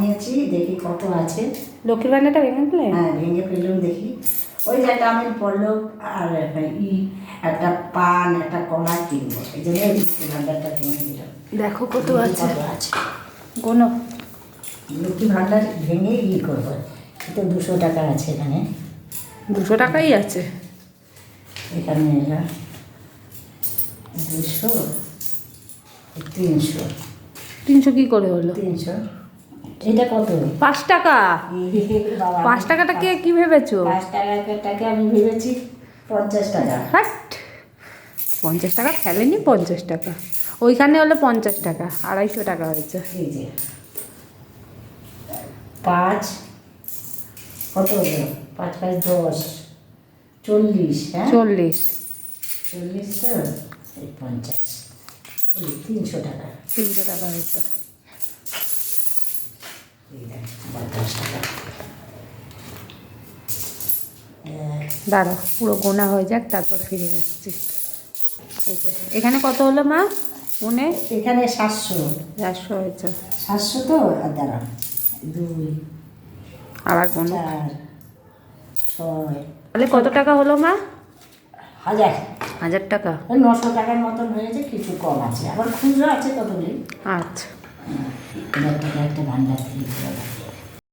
নিয়েছি, দেখি কত আছে। লক্ষ্মীর ভান্ডারটা ভেঙে দিলে? হ্যাঁ, ভেঙে ফেললাম, দেখি। ওই যে একটা আমি পড়লো আর একটা পান একটা কলা কিনবো, এই জন্য লক্ষ্মীর ভান্ডারটা ভেঙে দিলাম। দেখো কত আছে। কত আছে কোনো লক্ষ্মী ভান্ডার ভেঙে করবো। তো 200 টাকা আছে এখানে। 200 টাকাই আছে এখানে। এরা 200, 300। 300 কি করে হলো? 300, এটা কত? 5 টাকা। বাবা, 5 টাকাটাকে কি ভেবেছো? 5 টাকাটাকে আমি ভেবেছি 50 টাকা। হাট, 50 টাকা ফেলেনি। 50 টাকা ওইখানে হলো 50 টাকা, 250 টাকা হয়েছে। এই যে 5 কত হলো? 5 5 10, 40। হ্যাঁ, 40। 40 তো এই 50, এই 300 টাকা। 300 টাকা হয়েছে। এই দেখ, 50 টাকা। দাঁড়া, পুরো গোনা হয়ে যাক, তারপর ফিরে আসছি। এই যে এখানে কত হলো মা? মনে এখানে 700। 400 হয়েছে। 700 তো, আর দাঁড়া, 2 আবার কোনো 4 6, তাহলে কত টাকা হলো মা? 1000। 1000 টাকা। 900 টাকার মতন হয়েছে, কিছু কম আছে, আবার খুচরো আছে কতগুলি। আচ্ছা। 1000 টাকা একটা ভান্ডার থেকে